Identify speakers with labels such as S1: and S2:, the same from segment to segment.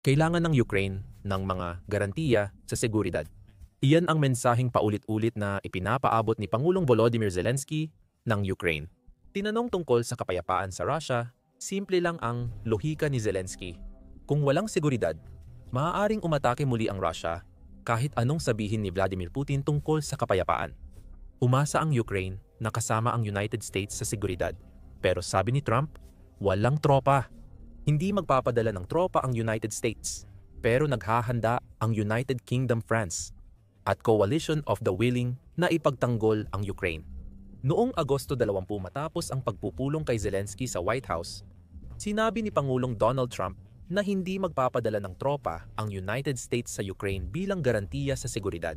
S1: Kailangan ng Ukraine ng mga garantiya sa seguridad. Iyan ang mensaheng paulit-ulit na ipinapaabot ni Pangulong Volodymyr Zelensky ng Ukraine. Tinanong tungkol sa kapayapaan sa Russia, simple lang ang lohika ni Zelensky. Kung walang seguridad, maaaring umatake muli ang Russia kahit anong sabihin ni Vladimir Putin tungkol sa kapayapaan. Umasa ang Ukraine na kasama ang United States sa seguridad. Pero sabi ni Trump, walang tropa. Hindi magpapadala ng tropa ang United States, pero naghahanda ang United Kingdom, France, at Coalition of the Willing na ipagtanggol ang Ukraine. Noong Agosto 20 matapos ang pagpupulong kay Zelensky sa White House, sinabi ni Pangulong Donald Trump na hindi magpapadala ng tropa ang United States sa Ukraine bilang garantiya sa seguridad.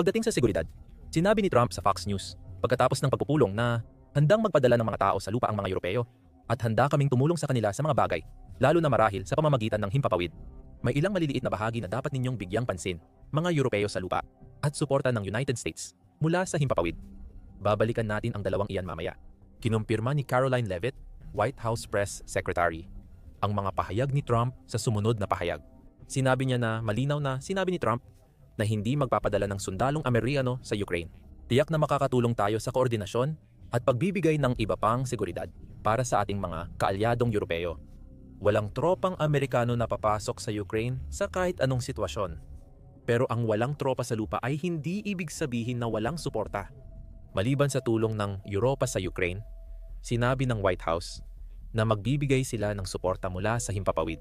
S1: Pagdating sa seguridad, sinabi ni Trump sa Fox News pagkatapos ng pagpupulong na handang magpadala ng mga tao sa lupa ang mga Europeo at handa kaming tumulong sa kanila sa mga bagay, lalo na marahil sa pamamagitan ng himpapawid. May ilang maliliit na bahagi na dapat ninyong bigyang pansin, mga Europeo sa lupa, at suporta ng United States mula sa himpapawid. Babalikan natin ang dalawang iyan mamaya. Kinumpirma ni Caroline Leavitt, White House Press Secretary, ang mga pahayag ni Trump sa sumunod na pahayag. Sinabi niya na malinaw na sinabi ni Trump na hindi magpapadala ng sundalong Amerikano sa Ukraine. Tiyak na makakatulong tayo sa koordinasyon at pagbibigay ng iba pang seguridad para sa ating mga kaalyadong Europeo. Walang tropang Amerikano na papasok sa Ukraine sa kahit anong sitwasyon. Pero ang walang tropa sa lupa ay hindi ibig sabihin na walang suporta. Maliban sa tulong ng Europa sa Ukraine, sinabi ng White House na magbibigay sila ng suporta mula sa himpapawid.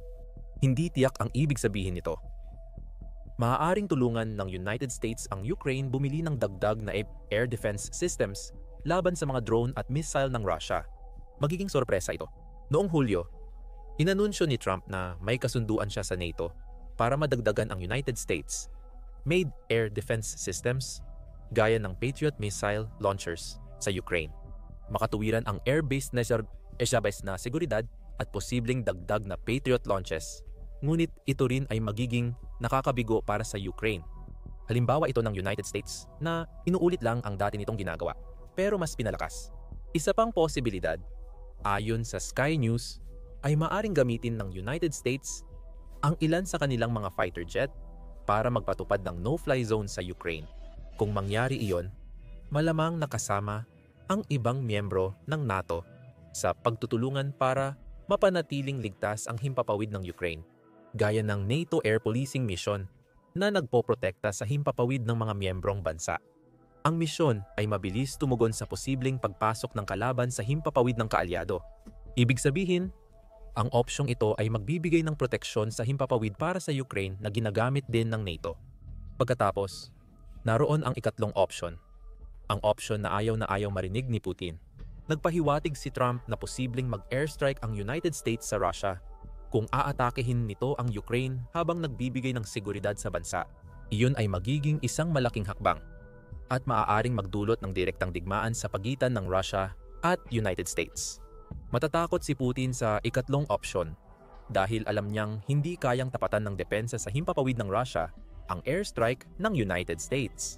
S1: Hindi tiyak ang ibig sabihin nito. Maaaring tulungan ng United States ang Ukraine bumili ng dagdag na air defense systems laban sa mga drone at missile ng Russia. Magiging sorpresa ito. Noong Hulyo, inanunsyo ni Trump na may kasunduan siya sa NATO para madagdagan ang United States made air defense systems gaya ng Patriot missile launchers sa Ukraine. Makatuwiran ang air-based na seguridad at posibleng dagdag na Patriot launches. Ngunit ito rin ay magiging nakakabigo para sa Ukraine. Halimbawa ito ng United States na inuulit lang ang dati nitong ginagawa, pero mas pinalakas. Isa pang posibilidad, ayon sa Sky News, ay maaring gamitin ng United States ang ilan sa kanilang mga fighter jet para magpatupad ng no-fly zone sa Ukraine. Kung mangyari iyon, malamang nakasama ang ibang miyembro ng NATO sa pagtutulungan para mapanatiling ligtas ang himpapawid ng Ukraine, gaya ng NATO Air Policing Mission na nagpoprotekta sa himpapawid ng mga miyembrong bansa. Ang misyon ay mabilis tumugon sa posibleng pagpasok ng kalaban sa himpapawid ng kaalyado. Ibig sabihin, ang opsyong ito ay magbibigay ng proteksyon sa himpapawid para sa Ukraine na ginagamit din ng NATO. Pagkatapos, naroon ang ikatlong opsyon. Ang opsyon na ayaw marinig ni Putin. Nagpahiwatig si Trump na posibleng mag-airstrike ang United States sa Russia kung aatakehin nito ang Ukraine habang nagbibigay ng seguridad sa bansa. Iyon ay magiging isang malaking hakbang at maaaring magdulot ng direktang digmaan sa pagitan ng Russia at United States. Matatakot si Putin sa ikatlong opsyon dahil alam niyang hindi kayang tapatan ng depensa sa himpapawid ng Russia ang airstrike ng United States.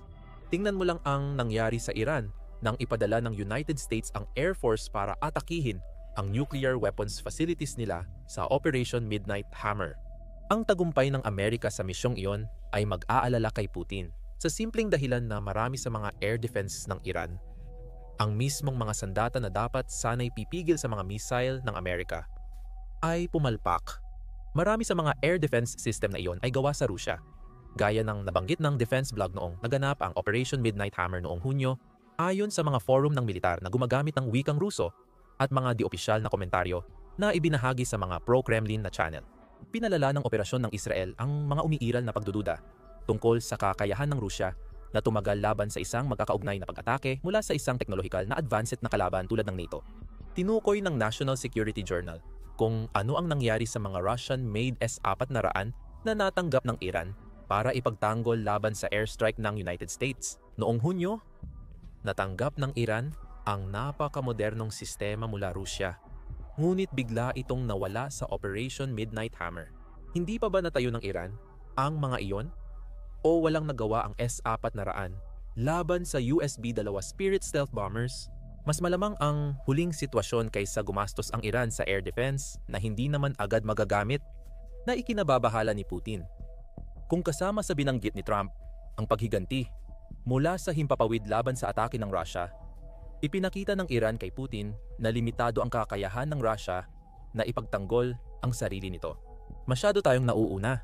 S1: Tingnan mo lang ang nangyari sa Iran nang ipadala ng United States ang Air Force para atakihin ang nuclear weapons facilities nila sa Operation Midnight Hammer. Ang tagumpay ng Amerika sa misyong iyon ay mag-aalala kay Putin sa simpleng dahilan na marami sa mga air defense ng Iran ang mismong mga sandata na dapat sana'y pipigil sa mga missile ng Amerika ay pumalpak. Marami sa mga air defense system na iyon ay gawa sa Rusya. Gaya ng nabanggit ng defense blog noong naganap ang Operation Midnight Hammer noong Hunyo, ayon sa mga forum ng militar na gumagamit ng wikang Ruso at mga di-opisyal na komentaryo na ibinahagi sa mga pro-Kremlin na channel. Pinalala ng operasyon ng Israel ang mga umiiral na pagdududa tungkol sa kakayahan ng Rusya na tumagal laban sa isang magkakaugnay na pag-atake mula sa isang teknolohikal na advanced na kalaban tulad ng NATO. Tinukoy ng National Security Journal kung ano ang nangyari sa mga Russian-made S-400 na natanggap ng Iran para ipagtanggol laban sa airstrike ng United States. Noong Hunyo, natanggap ng Iran ang napakamodernong sistema mula Rusya. Ngunit bigla itong nawala sa Operation Midnight Hammer. Hindi pa ba natayo ng Iran ang mga iyon? O walang nagawa ang S-400 laban sa USB-2 Spirit stealth bombers? Mas malamang ang huling sitwasyon kaysa gumastos ang Iran sa air defense na hindi naman agad magagamit. na ikinababahala ni Putin. Kung kasama sa binanggit ni Trump ang paghiganti mula sa himpapawid laban sa atake ng Russia, ipinakita ng Iran kay Putin na limitado ang kakayahan ng Russia na ipagtanggol ang sarili nito. Masyado tayong nauuna.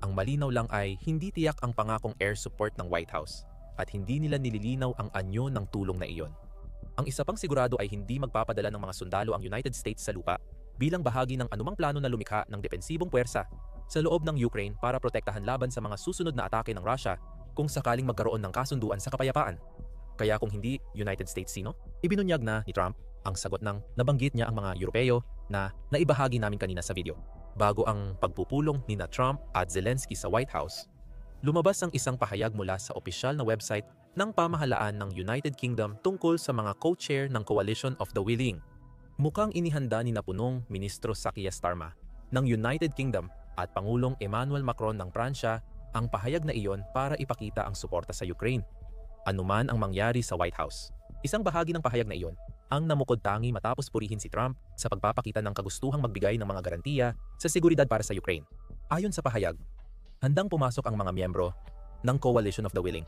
S1: Ang malinaw lang ay hindi tiyak ang pangakong air support ng White House at hindi nila nililinaw ang anyo ng tulong na iyon. Ang isa pang sigurado ay hindi magpapadala ng mga sundalo ang United States sa lupa bilang bahagi ng anumang plano na lumikha ng depensibong puwersa sa loob ng Ukraine para protektahan laban sa mga susunod na atake ng Russia kung sakaling magkaroon ng kasunduan sa kapayapaan. Kaya kung hindi United States sino? Ibinunyag na ni Trump ang sagot ng nabanggit niya ang mga Europeo na naibahagi namin kanina sa video. Bago ang pagpupulong ni Trump at Zelensky sa White House, lumabas ang isang pahayag mula sa opisyal na website ng pamahalaan ng United Kingdom tungkol sa mga co-chair ng Coalition of the Willing. Mukhang inihanda ni Punong Ministro Sir Keir Starmer ng United Kingdom at Pangulong Emmanuel Macron ng Pransya ang pahayag na iyon para ipakita ang suporta sa Ukraine, anuman ang mangyari sa White House. Isang bahagi ng pahayag na iyon ang namukod-tangi matapos purihin si Trump sa pagpapakita ng kagustuhang magbigay ng mga garantiya sa seguridad para sa Ukraine. Ayon sa pahayag, handang pumasok ang mga miyembro ng Coalition of the Willing.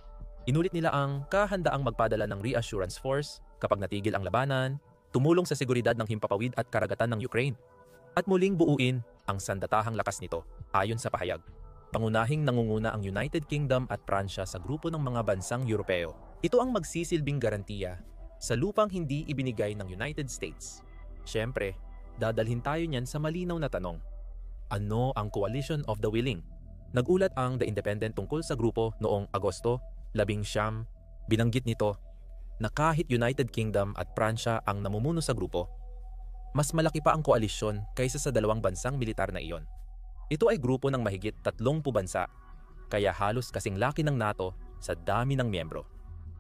S1: Inulit nila ang kahandaang magpadala ng reassurance force kapag natigil ang labanan, tumulong sa seguridad ng himpapawid at karagatan ng Ukraine, at muling buuin ang sandatahang lakas nito. Ayon sa pahayag, pangunahing nangunguna ang United Kingdom at Pransya sa grupo ng mga bansang Europeo. Ito ang magsisilbing garantiya sa lupang hindi ibinigay ng United States. Siyempre, dadalhin tayo niyan sa malinaw na tanong. Ano ang Coalition of the Willing? Nagulat ang The Independent tungkol sa grupo noong Agosto 19. Binanggit nito na kahit United Kingdom at Pransya ang namumuno sa grupo, mas malaki pa ang koalisyon kaysa sa dalawang bansang militar na iyon. Ito ay grupo ng mahigit 30 bansa, kaya halos kasing laki ng NATO sa dami ng miyembro.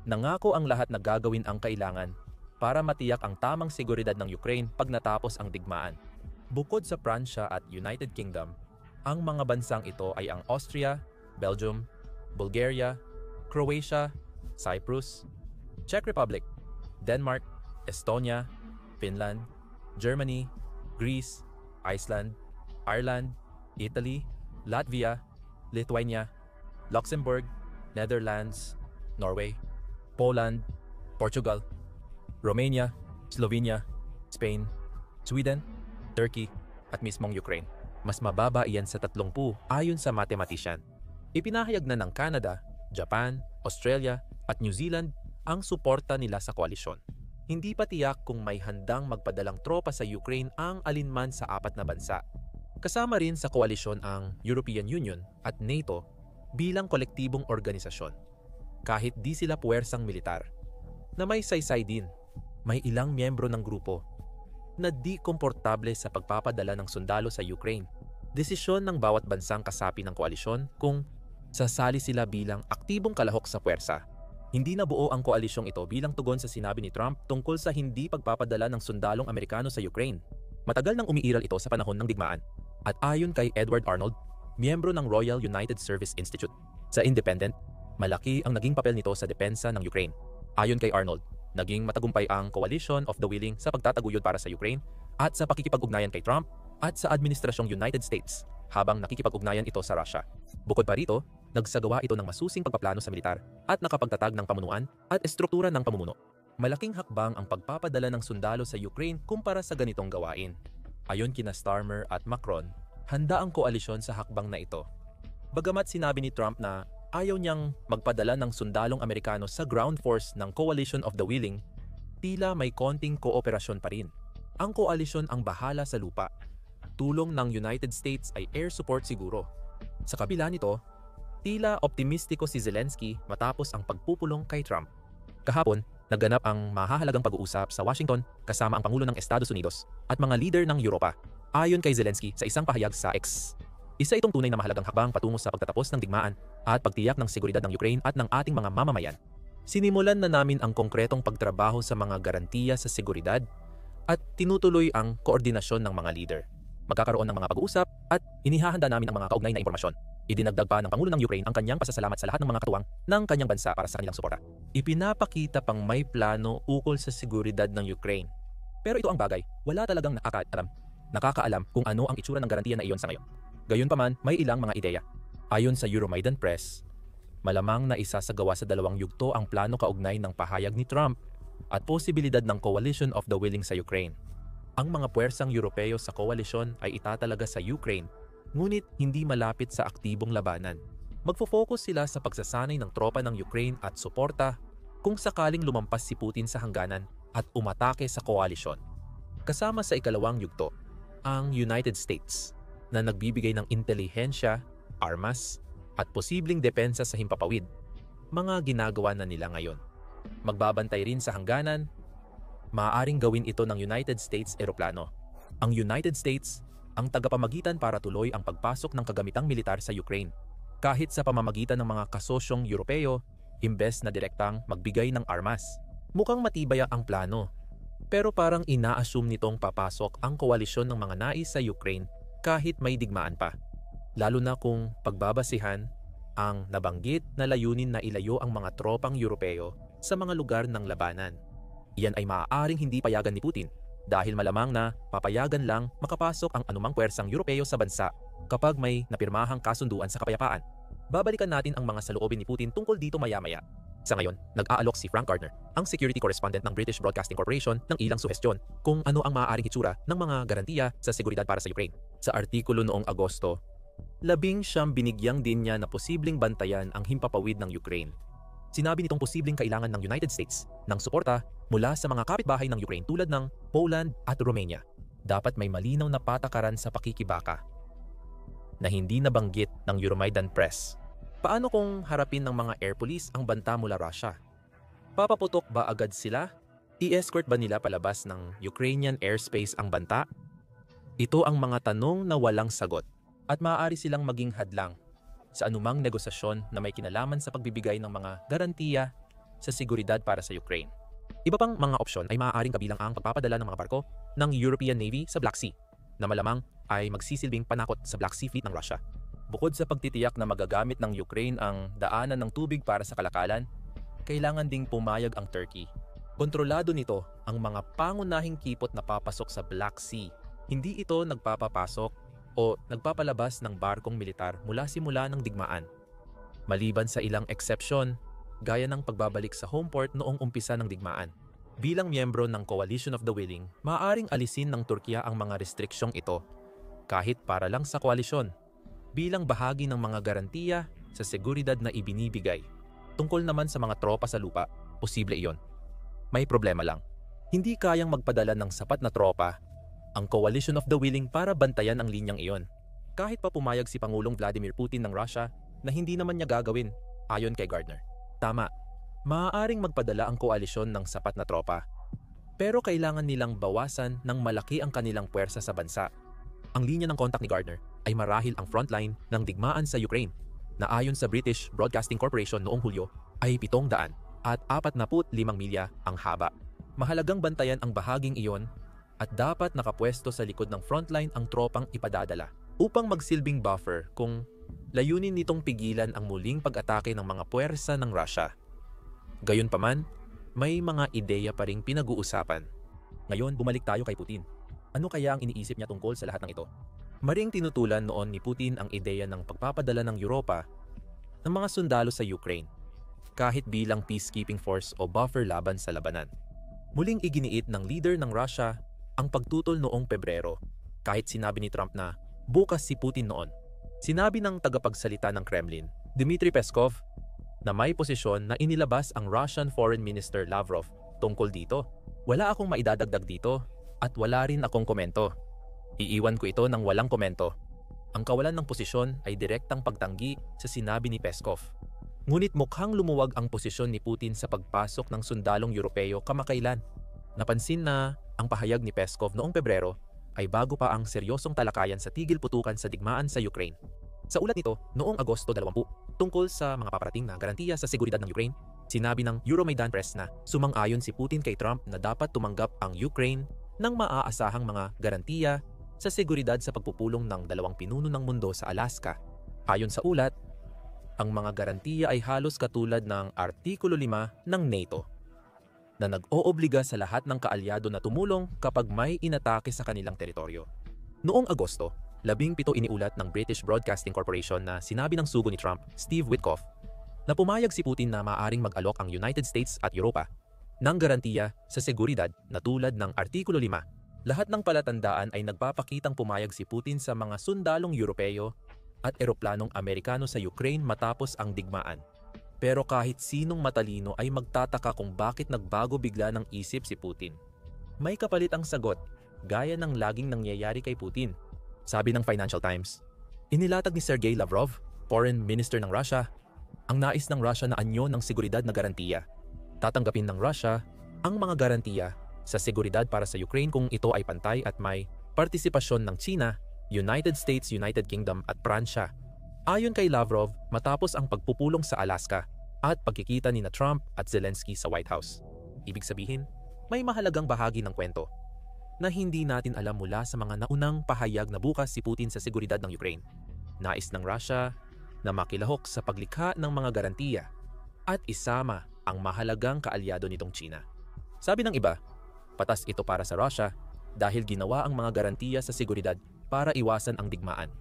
S1: Nangako ang lahat na gagawin ang kailangan para matiyak ang tamang seguridad ng Ukraine pag natapos ang digmaan. Bukod sa Pransya at United Kingdom, ang mga bansang ito ay ang Austria, Belgium, Bulgaria, Croatia, Cyprus, Czech Republic, Denmark, Estonia, Finland, Germany, Greece, Iceland, Ireland, Italy, Latvia, Lithuania, Luxembourg, Netherlands, Norway, Poland, Portugal, Romania, Slovenia, Spain, Sweden, Turkey, at mismong Ukraine. Mas mababa iyan sa 30 ayon sa mathematician. Ipinahayag na ng Canada, Japan, Australia, at New Zealand ang suporta nila sa koalisyon. Hindi pa tiyak kung may handang magpadalang tropa sa Ukraine ang alinman sa 4 na bansa. Kasama rin sa koalisyon ang European Union at NATO bilang kolektibong organisasyon. Kahit di sila puwersang militar, na may saysay din, may ilang miyembro ng grupo na di komportable sa pagpapadala ng sundalo sa Ukraine. Desisyon ng bawat bansang kasapi ng koalisyon kung sasali sila bilang aktibong kalahok sa puwersa. Hindi nabuo ang koalisyong ito bilang tugon sa sinabi ni Trump tungkol sa hindi pagpapadala ng sundalong Amerikano sa Ukraine. Matagal nang umiiral ito sa panahon ng digmaan. At ayon kay Edward Arnold, miyembro ng Royal United Service Institute, sa Independent, malaki ang naging papel nito sa depensa ng Ukraine. Ayon kay Arnold, naging matagumpay ang Coalition of the Willing sa pagtataguyod para sa Ukraine at sa pakikipag-ugnayan kay Trump at sa Administrasyong United States habang nakikipag-ugnayan ito sa Russia. Bukod pa rito, nagsagawa ito ng masusing pagpaplano sa militar at nakapagtatag ng pamunuan at estruktura ng pamumuno. Malaking hakbang ang pagpapadala ng sundalo sa Ukraine kumpara sa ganitong gawain. Ayon kina Starmer at Macron, handa ang koalisyon sa hakbang na ito. Bagamat sinabi ni Trump na ayaw niyang magpadala ng sundalong Amerikano sa ground force ng Coalition of the Willing, tila may konting kooperasyon pa rin. Ang koalisyon ang bahala sa lupa. Tulong ng United States ay air support siguro. Sa kabila nito, tila optimistiko si Zelensky matapos ang pagpupulong kay Trump. Kahapon, naganap ang mahahalagang pag-uusap sa Washington kasama ang Pangulo ng Estados Unidos at mga leader ng Europa. Ayon kay Zelensky sa isang pahayag sa X, isa itong tunay na mahalagang hakbang patungo sa pagtatapos ng digmaan at pagtiyak ng seguridad ng Ukraine at ng ating mga mamamayan. Sinimulan na namin ang konkretong pagtrabaho sa mga garantiya sa seguridad at tinutuloy ang koordinasyon ng mga leader. Magkakaroon ng mga pag-uusap at inihahanda namin ang mga kaugnay na impormasyon. Idinagdag pa ng Pangulo ng Ukraine ang kanyang pasasalamat sa lahat ng mga katuwang ng kanyang bansa para sa kanilang suporta. Ipinapakita pang may plano ukol sa seguridad ng Ukraine. Pero ito ang bagay, wala talagang nakakaalam kung ano ang itsura ng garantiya na iyon sa ngayon. Gayunpaman, may ilang mga ideya. Ayon sa Euromaidan Press, malamang na isasagawa sa dalawang yugto ang plano kaugnay ng pahayag ni Trump at posibilidad ng Coalition of the Willing sa Ukraine. Ang mga puwersang Europeo sa koalisyon ay itatalaga sa Ukraine, ngunit hindi malapit sa aktibong labanan. Magfo-focus sila sa pagsasanay ng tropa ng Ukraine at suporta kung sakaling lumampas si Putin sa hangganan at umatake sa koalisyon. Kasama sa ikalawang yugto, ang United States na nagbibigay ng intelihensya, armas, at posibleng depensa sa himpapawid, mga ginagawa na nila ngayon. Magbabantay rin sa hangganan, maaaring gawin ito ng United States eroplano. Ang United States ang tagapamagitan para tuloy ang pagpasok ng kagamitang militar sa Ukraine, kahit sa pamamagitan ng mga kasosyong Europeo, imbes na direktang magbigay ng armas. Mukhang matibay ang plano, pero parang ina-assume nitong papasok ang koalisyon ng mga nais sa Ukraine kahit may digmaan pa. Lalo na kung pagbabasihan ang nabanggit na layunin na ilayo ang mga tropang Europeo sa mga lugar ng labanan. Iyan ay maaaring hindi payagan ni Putin dahil malamang na papayagan lang makapasok ang anumang puwersang Europeo sa bansa kapag may napirmahang kasunduan sa kapayapaan. Babalikan natin ang mga saloobin ni Putin tungkol dito maya-maya. Sa ngayon, nag-aalok si Frank Gardner, ang security correspondent ng British Broadcasting Corporation, ng ilang suhestyon kung ano ang maaaring hitsura ng mga garantiya sa seguridad para sa Ukraine. Sa artikulo noong Agosto, 19 binigyang din niya na posibleng bantayan ang himpapawid ng Ukraine. Sinabi nitong posibleng kailangan ng United States ng suporta mula sa mga kapitbahay ng Ukraine tulad ng Poland at Romania. Dapat may malinaw na patakaran sa pakikibaka na hindi nabanggit ng Euromaidan Press. Paano kung harapin ng mga air police ang banta mula Russia? Papaputok ba agad sila? I-escort ba nila palabas ng Ukrainian airspace ang banta? Ito ang mga tanong na walang sagot at maaari silang maging hadlang sa anumang negosasyon na may kinalaman sa pagbibigay ng mga garantiya sa seguridad para sa Ukraine. Iba pang mga opsyon ay maaaring kabilang ang pagpapadala ng mga barko ng European Navy sa Black Sea na malamang ay magsisilbing panakot sa Black Sea Fleet ng Russia. Bukod sa pagtitiyak na magagamit ng Ukraine ang daanan ng tubig para sa kalakalan, kailangan ding pumayag ang Turkey. Kontrolado nito ang mga pangunahing kipot na papasok sa Black Sea. Hindi ito nagpapapasok o nagpapalabas ng barkong militar mula simula ng digmaan. Maliban sa ilang eksepsyon, gaya ng pagbabalik sa home port noong umpisa ng digmaan. Bilang miyembro ng Coalition of the Willing, maaaring alisin ng Turkiya ang mga restriksyong ito, kahit para lang sa koalisyon, bilang bahagi ng mga garantiya sa seguridad na ibinibigay. Tungkol naman sa mga tropa sa lupa, posible iyon. May problema lang. Hindi kayang magpadala ng sapat na tropa ang Coalition of the Willing para bantayan ang linyang iyon. Kahit pa pumayag si Pangulong Vladimir Putin ng Russia na hindi naman niya gagawin, ayon kay Gardner. Tama, maaaring magpadala ang koalisyon ng sapat na tropa. Pero kailangan nilang bawasan ng malaki ang kanilang puwersa sa bansa. Ang linya ng kontak ni Gardner ay marahil ang frontline ng digmaan sa Ukraine na ayon sa British Broadcasting Corporation noong Hulyo ay 700 at 45 milya ang haba. Mahalagang bantayan ang bahaging iyon at dapat nakapwesto sa likod ng frontline ang tropang ipadadala upang magsilbing buffer kung layunin nitong pigilan ang muling pag-atake ng mga puwersa ng Russia. Gayunpaman, may mga ideya pa ring pinag-uusapan. Ngayon, bumalik tayo kay Putin. Ano kaya ang iniisip niya tungkol sa lahat ng ito? Maring tinutulan noon ni Putin ang ideya ng pagpapadala ng Europa ng mga sundalo sa Ukraine, kahit bilang peacekeeping force o buffer laban sa labanan. Muling iginiit ng leader ng Russia ang pagtutol noong Pebrero, kahit sinabi ni Trump na bukas si Putin noon. Sinabi ng tagapagsalita ng Kremlin, Dmitry Peskov, na may posisyon na inilabas ang Russian Foreign Minister Lavrov tungkol dito. Wala akong maidadagdag dito at wala rin akong komento. Iiwan ko ito ng walang komento. Ang kawalan ng posisyon ay direktang pagtanggi sa sinabi ni Peskov. Ngunit mukhang lumuwag ang posisyon ni Putin sa pagpasok ng sundalong Europeo kamakailan. Napansin na ang pahayag ni Peskov noong Pebrero ay bago pa ang seryosong talakayan sa tigil putukan sa digmaan sa Ukraine. Sa ulat nito, noong Agosto 20, tungkol sa mga paparating na garantiya sa seguridad ng Ukraine, sinabi ng Euromaidan Press na sumang-ayon si Putin kay Trump na dapat tumanggap ang Ukraine ng maaasahang mga garantiya sa seguridad sa pagpupulong ng dalawang pinuno ng mundo sa Alaska. Ayon sa ulat, ang mga garantiya ay halos katulad ng Artikulo 5 ng NATO na nag-oobliga sa lahat ng kaalyado na tumulong kapag may inatake sa kanilang teritoryo. Noong Agosto, 17 iniulat ng British Broadcasting Corporation na sinabi ng sugo ni Trump, Steve Witkoff, na pumayag si Putin na maaaring mag-alok ang United States at Europa ng garantiya sa seguridad na tulad ng Artikulo 5. Lahat ng palatandaan ay nagpapakitang pumayag si Putin sa mga sundalong Europeo at eroplanong Amerikano sa Ukraine matapos ang digmaan. Pero kahit sinong matalino ay magtataka kung bakit nagbago bigla ng isip si Putin. May kapalit ang sagot, gaya ng laging nangyayari kay Putin. Sabi ng Financial Times, inilatag ni Sergey Lavrov, Foreign Minister ng Russia, ang nais ng Russia na anyo ng seguridad na garantiya. Tatanggapin ng Russia ang mga garantiya sa seguridad para sa Ukraine kung ito ay pantay at may partisipasyon ng China, United States, United Kingdom at Pransya. Ayon kay Lavrov, matapos ang pagpupulong sa Alaska at pagkikita ni Trump at Zelensky sa White House. Ibig sabihin, may mahalagang bahagi ng kwento na hindi natin alam mula sa mga naunang pahayag na bukas si Putin sa seguridad ng Ukraine. Nais ng Russia na makilahok sa paglikha ng mga garantiya at isama ang mahalagang kaalyado nitong China. Sabi ng iba, patas ito para sa Russia dahil ginawa ang mga garantiya sa seguridad para iwasan ang digmaan.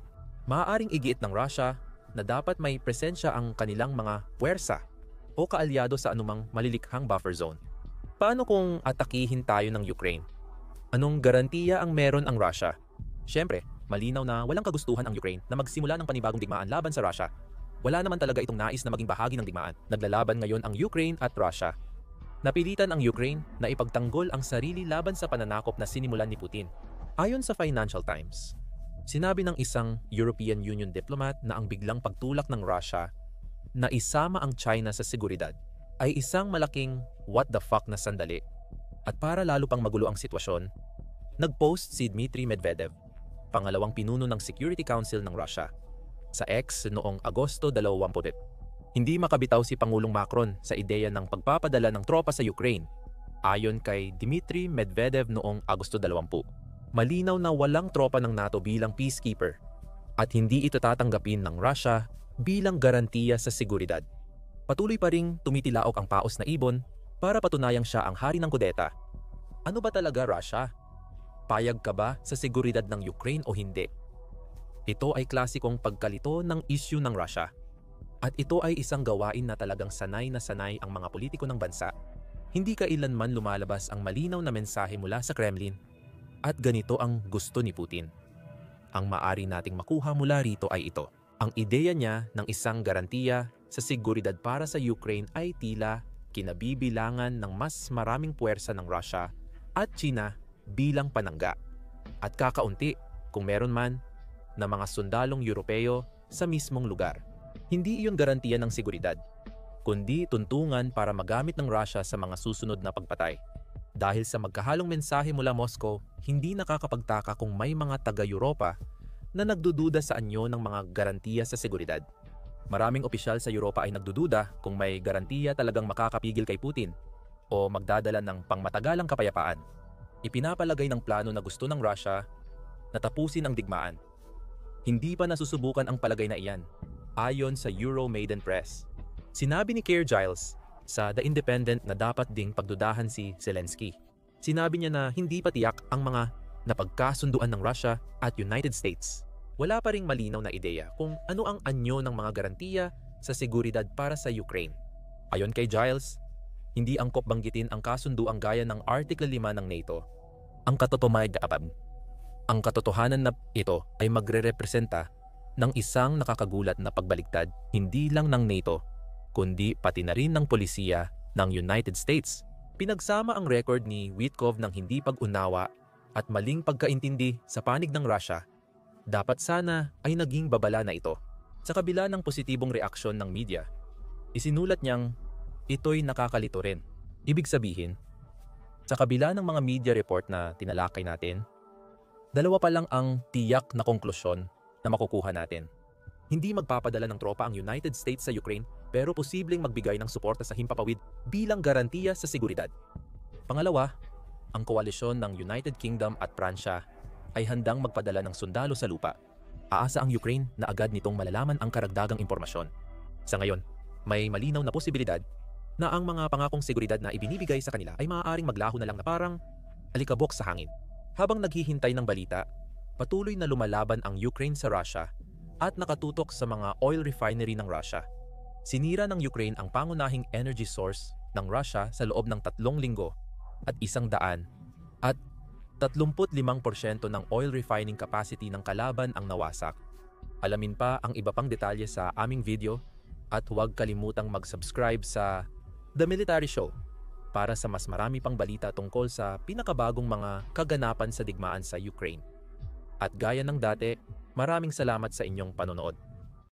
S1: Maaaring igiit ng Russia na dapat may presensya ang kanilang mga puwersa o kaalyado sa anumang malilikhang buffer zone. Paano kung atakihin tayo ng Ukraine? Anong garantiya ang meron ang Russia? Siyempre, malinaw na walang kagustuhan ang Ukraine na magsimula ng panibagong digmaan laban sa Russia. Wala naman talaga itong nais na maging bahagi ng digmaan. Naglalaban ngayon ang Ukraine at Russia. Napilitan ang Ukraine na ipagtanggol ang sarili laban sa pananakop na sinimulan ni Putin. Ayon sa Financial Times, sinabi ng isang European Union diplomat na ang biglang pagtulak ng Russia na isama ang China sa seguridad ay isang malaking what the fuck na sandali. At para lalo pang magulo ang sitwasyon, nag-post si Dmitry Medvedev, pangalawang pinuno ng Security Council ng Russia, sa X noong Agosto 20. Hindi makabitaw si Pangulong Macron sa ideya ng pagpapadala ng tropa sa Ukraine. Ayon kay Dmitry Medvedev noong Agosto 20, malinaw na walang tropa ng NATO bilang peacekeeper at hindi ito tatanggapin ng Russia bilang garantiya sa seguridad. Patuloy pa ring tumitilaok ang paos na ibon para patunayang siya ang hari ng kudeta. Ano ba talaga Russia? Payag ka ba sa seguridad ng Ukraine o hindi? Ito ay klasikong pagkalito ng issue ng Russia. At ito ay isang gawain na talagang sanay na sanay ang mga politiko ng bansa. Hindi kailanman lumalabas ang malinaw na mensahe mula sa Kremlin. At ganito ang gusto ni Putin. Ang maari nating makuha mula rito ay ito. Ang ideya niya ng isang garantiya sa seguridad para sa Ukraine ay tila kinabibilangan ng mas maraming puwersa ng Russia at China bilang panangga. At kakaunti, kung meron man, na mga sundalong Europeo sa mismong lugar. Hindi iyon garantiya ng seguridad, kundi tuntungan para magamit ng Russia sa mga susunod na pagpatay. Dahil sa magkahalong mensahe mula Moscow, hindi nakakapagtaka kung may mga taga-Europa na nagdududa sa anyo ng mga garantiya sa seguridad. Maraming opisyal sa Europa ay nagdududa kung may garantiya talagang makakapigil kay Putin o magdadala ng pangmatagalang kapayapaan. Ipinapalagay ng plano na gusto ng Russia na tapusin ang digmaan. Hindi pa nasusubukan ang palagay na iyan, ayon sa Euromaidan Press. Sinabi ni Keir Giles sa The Independent na dapat ding pagdudahan si Zelensky. Sinabi niya na hindi pa tiyak ang mga napagkasunduan ng Russia at United States. Wala pa ring malinaw na ideya kung ano ang anyo ng mga garantiya sa seguridad para sa Ukraine. Ayon kay Giles, hindi angkop banggitin ang kasunduang gaya ng Article 5 ng NATO. Ang katotohanan na ito ay magre-representa ng isang nakakagulat na pagbaligtad hindi lang ng NATO, kundi pati na rin ng polisiya ng United States. Pinagsama ang record ni Witkoff ng hindi pag-unawa at maling pagkaintindi sa panig ng Russia. Dapat sana ay naging babala na ito. Sa kabila ng positibong reaksyon ng media, isinulat niyang ito'y nakakalito rin. Ibig sabihin, sa kabila ng mga media report na tinalakay natin, dalawa pa lang ang tiyak na konklusyon na makukuha natin. Hindi magpapadala ng tropa ang United States sa Ukraine pero posibleng magbigay ng suporta sa himpapawid bilang garantiya sa seguridad. Pangalawa, ang koalisyon ng United Kingdom at Pransya ay handang magpadala ng sundalo sa lupa. Aasa ang Ukraine na agad nitong malalaman ang karagdagang impormasyon. Sa ngayon, may malinaw na posibilidad na ang mga pangakong seguridad na ibinibigay sa kanila ay maaaring maglaho na lang na parang alikabok sa hangin. Habang naghihintay ng balita, patuloy na lumalaban ang Ukraine sa Russia at nakatutok sa mga oil refinery ng Russia. Sinira ng Ukraine ang pangunahing energy source ng Russia sa loob ng 3 linggo at 100 at 35% ng oil refining capacity ng kalaban ang nawasak. Alamin pa ang iba pang detalye sa aming video at huwag kalimutang mag-subscribe sa The Military Show para sa mas marami pang balita tungkol sa pinakabagong mga kaganapan sa digmaan sa Ukraine. At gaya ng dati, maraming salamat sa inyong panonood.